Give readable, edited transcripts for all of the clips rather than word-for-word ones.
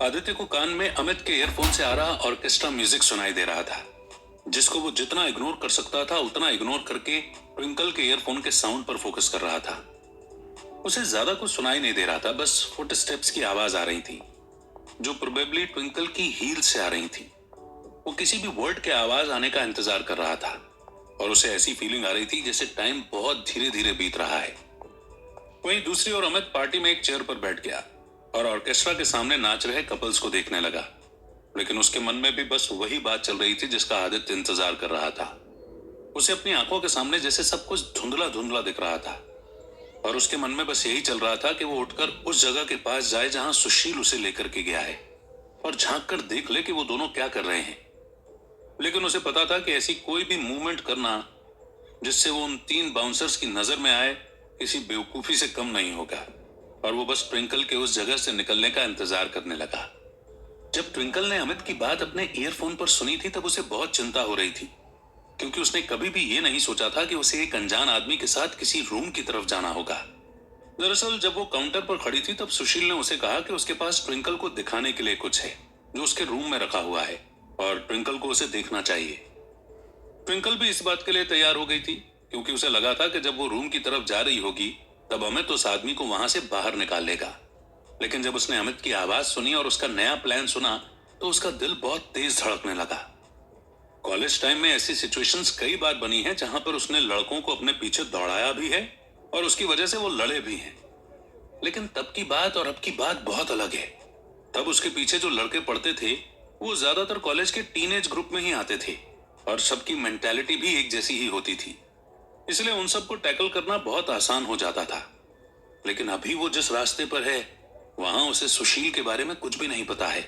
आदित्य को कान में अमित के ईयरफोन से आ रहा ऑर्केस्ट्रा म्यूजिक सुनाई दे रहा था, जिसको वो जितना इग्नोर कर सकता था उतना इग्नोर करके ट्विंकल के ईयरफोन के साउंड पर फोकस कर रहा था। उसे ज्यादा कुछ सुनाई नहीं दे रहा था, बस फुट स्टेप्स की आवाज आ रही थी जो प्रोबेबली ट्विंकल की हील से आ रही थी। वो किसी भी वर्ड के आवाज आने का इंतजार कर रहा था और उसे ऐसी फीलिंग आ रही थी जैसे टाइम बहुत धीरे धीरे बीत रहा है। वहीं दूसरी ओर अमित पार्टी में एक चेयर पर बैठ गया और ऑर्केस्ट्रा के सामने नाच रहे कपल्स को देखने लगा, लेकिन उसके मन में भी बस वही बात चल रही थी जिसका आदित्य इंतजार कर रहा था। उसे अपनी आंखों के सामने जैसे सब कुछ धुंधला धुंधला दिख रहा था और उसके मन में बस यही चल रहा था कि वो उठकर उस जगह के पास जाए जहां सुशील उसे लेकर के गया है और झांक कर देख ले कि वो दोनों क्या कर रहे हैं। लेकिन उसे पता था कि ऐसी कोई भी मूवमेंट करना जिससे वो उन 3 बाउंसर्स की नजर में आए किसी बेवकूफी से कम नहीं होगा, और वो बस ट्विंकल के उस जगह से निकलने का इंतजार करने लगा। जब ट्विंकल ने अमित की बात अपने ईयरफोन पर सुनी थी तब उसे बहुत चिंता हो रही थी, क्योंकि उसने कभी भी ये नहीं सोचा था कि उसे एक अनजान आदमी के साथ किसी रूम की तरफ जाना होगा। दरअसल जब वो काउंटर पर खड़ी थी तब सुशील ने उसे कहा कि उसके पास ट्विंकल को दिखाने के लिए कुछ है जो उसके रूम में रखा हुआ है और ट्विंकल को उसे देखना चाहिए। ट्विंकल भी इस बात के लिए तैयार हो गई थी, क्योंकि उसे लगा था कि जब वो रूम की तरफ जा रही होगी तब अमित उस आदमी को वहां से बाहर निकाल लेगा। लेकिन जब उसने अमित की आवाज सुनी और उसका नया प्लान सुना तो उसका दिल बहुत तेज धड़कने लगा। कॉलेज टाइम में ऐसी सिचुएशंस कई बार बनी हैं जहां पर उसने लड़कों को अपने पीछे दौड़ाया भी है और उसकी वजह से वो लड़े भी हैं। लेकिन तब की बात और अब की बात बहुत अलग है। तब उसके पीछे जो लड़के पढ़ते थे वो ज्यादातर कॉलेज के टीनेज ग्रुप में ही आते थे और सबकी मेंटालिटी भी एक जैसी ही होती थी, इसलिए उन सबको टैकल करना बहुत आसान हो जाता था। लेकिन अभी वो जिस रास्ते पर है वहां उसे सुशील के बारे में कुछ भी नहीं पता है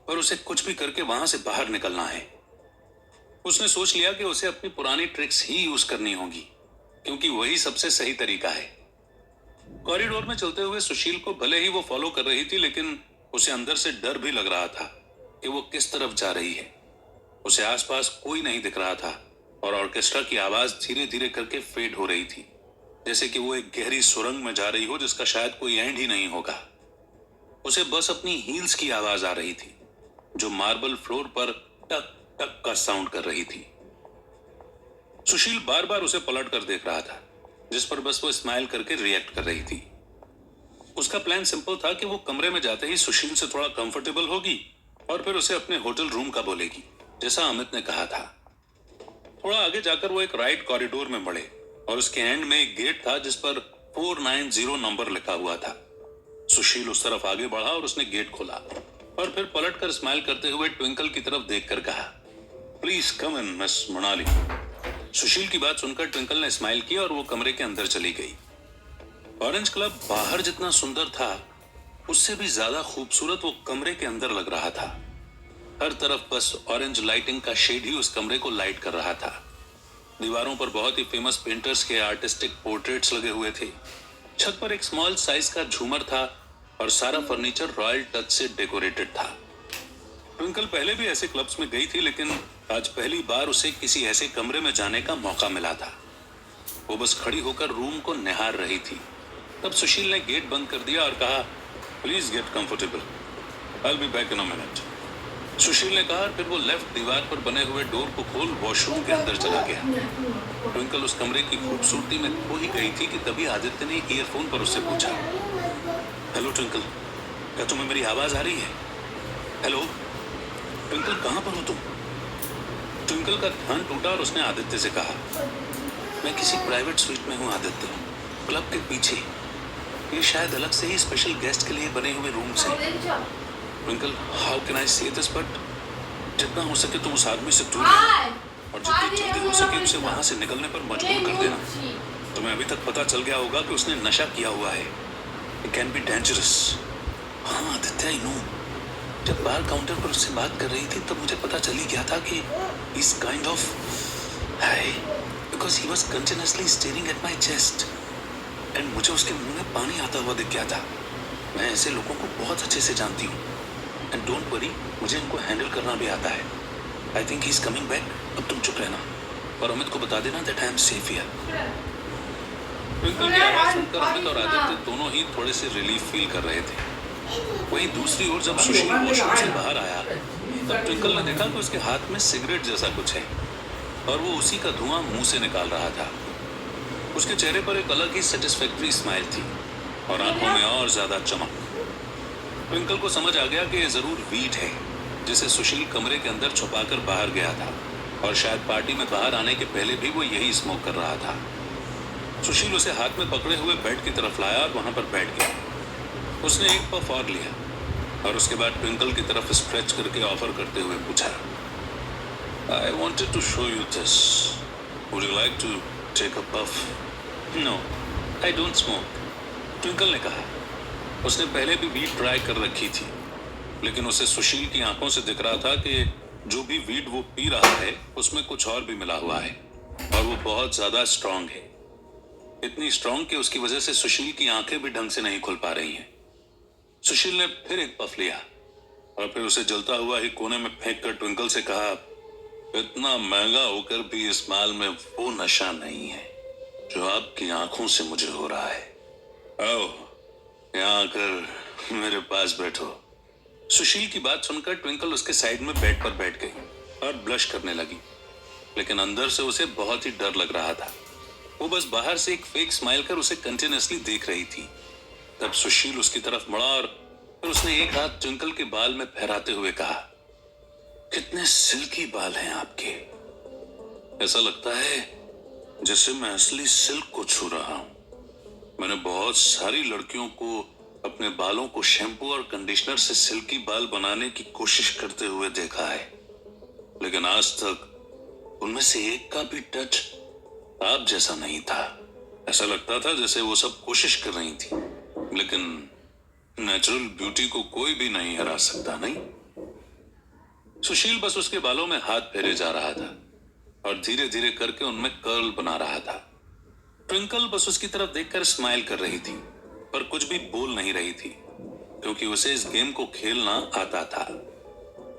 और उसे कुछ भी करके वहां से बाहर निकलना है। उसने सोच लिया कि उसे अपनी पुरानी ट्रिक्स ही यूज करनी होगी, क्योंकि वही सबसे सही तरीका है। कॉरिडोर में चलते हुए सुशील को भले ही वो फॉलो कर रही थी, लेकिन उसे अंदर से डर भी लग रहा था कि वो किस तरफ जा रही है। उसे आसपास कोई नहीं दिख रहा था और ऑर्केस्ट्रा की आवाज धीरे धीरे करके फेड हो रही थी, जैसे कि वो एक गहरी सुरंग में जा रही हो जिसका शायद कोई एंड ही नहीं होगा। उसे बस अपनी हील्स की आवाज आ रही थी जो मार्बल फ्लोर पर टक टक का साउंड कर रही थी। सुशील बार बार उसे पलट कर देख रहा था, जिस पर बस वो स्माइल करके रिएक्ट कर रही थी। उसका प्लान सिंपल था कि वो कमरे में जाते ही सुशील से थोड़ा कंफर्टेबल होगी और फिर उसे अपने होटल रूम का बोलेगी, जैसा अमित ने कहा था। थोड़ा आगे जाकर वो एक राइट कॉरिडोर में बढ़े और उसके एंड में एक गेट था जिस पर 490 नंबर लिखा हुआ था। सुशील उस तरफ आगे बढ़ा और उसने गेट खोला और फिर पलटकर स्माइल करते हुए ट्विंकल की तरफ देखकर कहा, please come in miss Manali. Sushil की बात सुनकर ट्विंकल ने स्माइल किया और वो कमरे के अंदर चली गई। ऑरेंज क्लब बाहर जितना सुंदर था उससे भी ज्यादा खूबसूरत वो कमरे के अंदर लग रहा था। हर तरफ बस ऑरेंज लाइटिंग का शेड ही उस कमरे को लाइट कर रहा था। दीवारों पर बहुत ही फेमस पेंटर्स के आर्टिस्टिक पोर्ट्रेट्स लगे हुए थे। छत पर एक स्मॉल साइज का झूमर था और सारा फर्नीचर रॉयल टच से डेकोरेटेड था। ट्विंकल पहले भी ऐसे क्लब्स में गई थी, लेकिन आज पहली बार उसे किसी ऐसे कमरे में जाने का मौका मिला था। वो बस खड़ी होकर रूम को निहार रही थी। तब सुशील ने गेट बंद कर दिया और कहा, please get comfortable, I will be back in a minute. Sushil ने कहा, फिर वो लेफ्ट दीवार पर बने हुए डोर को खोल वॉशरूम के अंदर चला गया। ट्विंकल उस कमरे की खूबसूरती में खो ही गई थी कि तभी आदित्य ने ईयरफोन पर उससे पूछा, हेलो ट्विंकल, क्या तुम्हें मेरी आवाज आ रही है? हेलो ट्विंकल, कहां पर हो तुम? ट्विंकल का ध्यान टूटा और उसने आदित्य से कहा, मैं किसी प्राइवेट स्वीट में हूँ आदित्य, क्लब के पीछे। ये शायद अलग से ही स्पेशल गेस्ट के लिए बने हुए रूम से। ट्विंकल, हाउ कैन आई से दिस, बट जितना हो सके तुम उस आदमी से दूर रहो और जितनी जल्दी हो सके उसे वहां से निकलने पर मजबूर कर देना। तुम्हें अभी तक पता चल गया होगा कि उसने नशा किया हुआ है। It can be dangerous. हाँ आदित्य, आई नो। जब बार काउंटर पर उससे बात कर रही थी तब मुझे पता चल ही गया था कि इस kind of hi, because he was continuously staring at my chest and मुझे उसके मुंह में पानी आता हुआ दिख गया था। मैं ऐसे लोगों को बहुत अच्छे से जानती हूँ एंड डोंट वरी, मुझे इनको हैंडल करना भी आता है। I think he is coming back. अब तुम चुप रहना और अमित को बता देना that I am safe here. Twinkle की आवाज सुनकर अमित और आदित्य दोनों ही थोड़े से रिलीफ फील कर रहे थे। वहीं दूसरी ओर जब सुशील वॉशरूम से बाहर आया तब ट्विंकल ने देखा कि उसके हाथ में सिगरेट जैसा कुछ है और वो उसी का धुआं मुंह से निकाल रहा था। उसके चेहरे पर एक अलग ही सेटिस्फैक्टरी स्माइल थी और आंखों में और ज्यादा चमक। ट्विंकल को समझ आ गया कि ये जरूर वीट है जिसे सुशील कमरे के अंदर छुपाकर बाहर गया था और शायद पार्टी में बाहर आने के पहले भी वो यही स्मोक कर रहा था। सुशील उसे हाथ में पकड़े हुए बेड की तरफ लाया और वहां पर बैठ गया। उसने एक पफ और लिया और उसके बाद ट्विंकल की तरफ स्ट्रेच करके ऑफर करते हुए पूछा, I wanted to show you this. Would you like to take a puff? No, I don't smoke. Twinkle ने कहा। उसने पहले भी वीड ट्राई कर रखी थी, लेकिन उसे सुशील की आंखों से दिख रहा था कि जो भी वीड वो पी रहा है उसमें कुछ और भी मिला हुआ है और वो बहुत ज्यादा स्ट्रांग है। इतनी स्ट्रांग कि उसकी वजह से सुशील की आंखें भी ढंग से नहीं खुल पा रही हैं। सुशील ने फिर एक पफ लिया और फिर उसे जलता हुआ ही कोने में फेंक कर ट्विंकल से कहा, इतना महंगा होकर भी इस माल में वो नशा नहीं है जो आपकी आंखों से मुझे हो रहा है। आओ यहाँ आकर मेरे पास बैठो। सुशील की बात सुनकर ट्विंकल उसके साइड में बेड पर बैठ गई और ब्लश करने लगी, लेकिन अंदर से उसे बहुत ही डर लग रहा था। वो बस बाहर से एक फेक स्माइल कर उसे कंटिन्यूअसली देख रही थी। तब सुशील उसकी तरफ मुड़ा और फिर उसने एक हाथ ट्विंकल के बाल में फहराते हुए कहा, कितने सिल्की बाल हैं आपके। ऐसा लगता है जैसे मैं असली सिल्क को छू रहा हूं। मैंने बहुत सारी लड़कियों को अपने बालों को शैम्पू और कंडीशनर से सिल्की बाल बनाने की कोशिश करते हुए देखा है, लेकिन आज तक उनमें से एक का भी टच आप जैसा नहीं था। ऐसा लगता था जैसे वो सब कोशिश कर रही थी, लेकिन नेचुरल ब्यूटी को कोई भी नहीं हरा सकता, नहीं। सुशील बस उसके बालों में हाथ फेरे जा रहा था और धीरे धीरे करके उनमें कर्ल बना रहा था। ट्विंकल बस उसकी तरफ देखकर स्माइल कर रही थी, पर कुछ भी बोल नहीं रही थी, क्योंकि उसे इस गेम को खेलना आता था।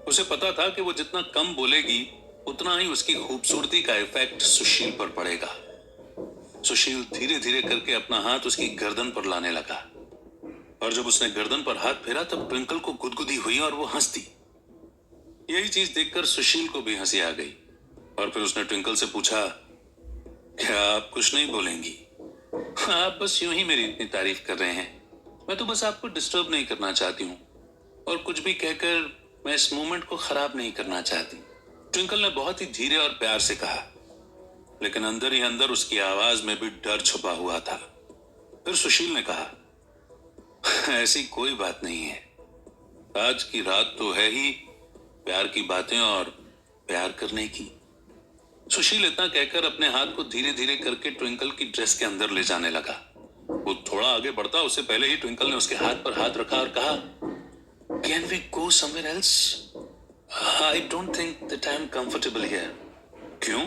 उसे पता था कि वो जितना कम बोलेगी उतना ही उसकी खूबसूरती का इफेक्ट सुशील पर पड़ेगा। सुशील धीरे धीरे करके अपना हाथ उसकी गर्दन पर लाने लगा और जब उसने गर्दन पर हाथ फेरा तब ट्विंकल को गुदगुदी हुई और वो हंस दी। यही चीज देखकर सुशील को भी हंसी आ गई और फिर उसने ट्विंकल से पूछा, क्या आप कुछ नहीं बोलेंगी? आप बस यूं ही मेरी इतनी तारीफ कर रहे हैं। मैं तो बस आपको डिस्टर्ब नहीं करना चाहती हूँ और कुछ भी कहकर मैं इस मोमेंट को खराब नहीं करना चाहती। ट्विंकल ने बहुत ही धीरे और प्यार से कहा, लेकिन अंदर ही अंदर उसकी आवाज में भी डर छुपा हुआ था। फिर सुशील ने कहा, ऐसी कोई बात नहीं है। आज की रात तो है ही प्यार की बातें और प्यार करने की। सुशील इतना कहकर अपने हाथ को धीरे धीरे करके ट्विंकल की ड्रेस के अंदर ले जाने लगा। वो थोड़ा आगे बढ़ता उससे पहले ही ट्विंकल ने उसके हाथ पर हाथ रखा और कहा, can we go somewhere else? I don't think that I am comfortable here. क्यों?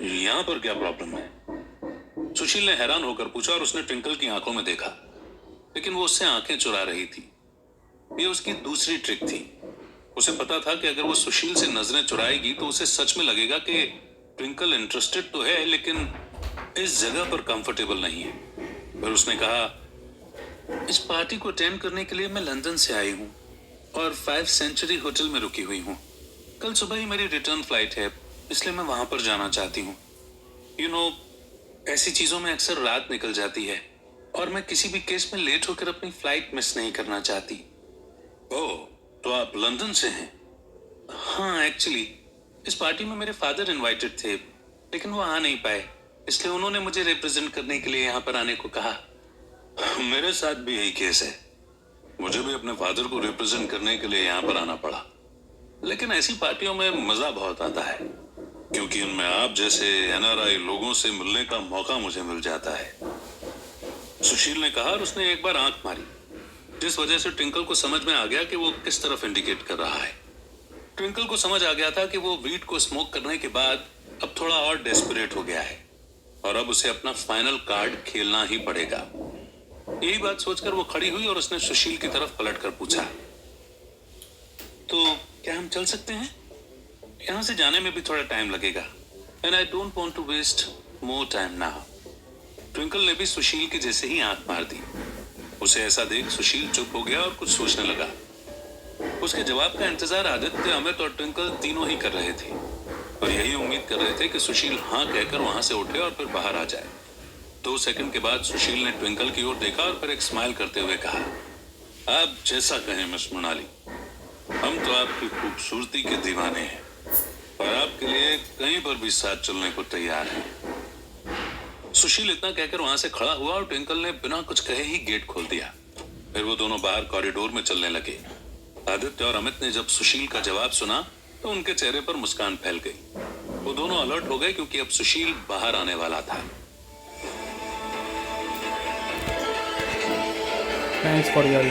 यहां पर क्या प्रॉब्लम है? सुशील ने हैरान होकर पूछा और उसने ट्विंकल की आंखों में देखा, लेकिन वो उससे आंखें चुरा रही थी। ये उसकी दूसरी ट्रिक थी। उसे पता था कि अगर वो सुशील से नजरें चुराएगी तो उसे सच में लगेगा कि ट्विंकल इंटरेस्टेड तो है लेकिन इस जगह पर कंफर्टेबल नहीं है। फिर उसने कहा, इस पार्टी को अटेंड करने के लिए मैं लंदन से आई हूँ और 5 सेंचुरी होटल में रुकी हुई हूँ। कल सुबह ही मेरी रिटर्न फ्लाइट है, इसलिए मैं वहां पर जाना चाहती हूँ। यू नो, ऐसी चीजों में अक्सर रात निकल जाती है और मैं किसी भी केस में लेट होकर अपनी फ्लाइट मिस नहीं करना चाहती। ओह, तो आप लंदन से हैं? हाँ, एक्चुअली इस पार्टी में मेरे फादर इनवाइटेड थे, लेकिन वो आ नहीं पाए, इसलिए उन्होंने मुझे रिप्रेजेंट करने के लिए यहाँ पर आने को कहा। मेरे साथ भी यही केस है। मुझे भी अपने फादर को रिप्रेजेंट करने के लिए यहाँ पर आना पड़ा, लेकिन ऐसी पार्टियों में मजा बहुत आता है क्योंकि उनमें आप जैसे एनआरआई लोगों से मिलने का मौका मुझे मिल जाता है। सुशील ने कहा और उसने एक बार आंख मारी, जिस वजह से ट्विंकल को समझ में आ गया कि वो किस तरफ इंडिकेट कर रहा है। ट्विंकल को समझ आ गया था कि वो वीड को स्मोक करने के बाद अब थोड़ा और डेस्परेट हो गया है और अब उसे अपना फाइनल कार्ड खेलना ही पड़ेगा। यही बात सोचकर वो खड़ी हुई और उसने सुशील की तरफ पलटकर पूछा, तो क्या हम चल सकते हैं? यहाँ से जाने में भी थोड़ा टाइम लगेगा and I don't want to waste more time now. Twinkle ने भी सुशील के जैसे ही आंख मार दी। उसे ऐसा देख सुशील चुप हो गया और कुछ सोचने लगा। उसके जवाब का इंतजार आदित्य, अमित और ट्विंकल तीनों ही कर रहे थे और यही उम्मीद कर रहे थे कि सुशील हाँ कहकर वहां से उठे और फिर बाहर आ जाए। 2 सेकंड के बाद सुशील ने ट्विंकल की ओर देखा और फिर एक स्माइल करते हुए कहा, आप जैसा कहें मिस मृणाली, हम तो आपकी खूबसूरती के दीवाने हैं और आपके लिए कहीं पर भी साथ चलने को तैयार हैं। सुशील इतना कहकर वहां से खड़ा हुआ और ट्विंकल ने बिना कुछ कहे ही गेट खोल दिया। फिर वो दोनों बाहर कॉरिडोर में चलने लगे। आदित्य और अमित ने जब सुशील का जवाब सुना तो उनके चेहरे पर मुस्कान फैल गई। वो दोनों अलर्ट हो गए क्योंकि अब सुशील बाहर आने वाला था। Thanks for your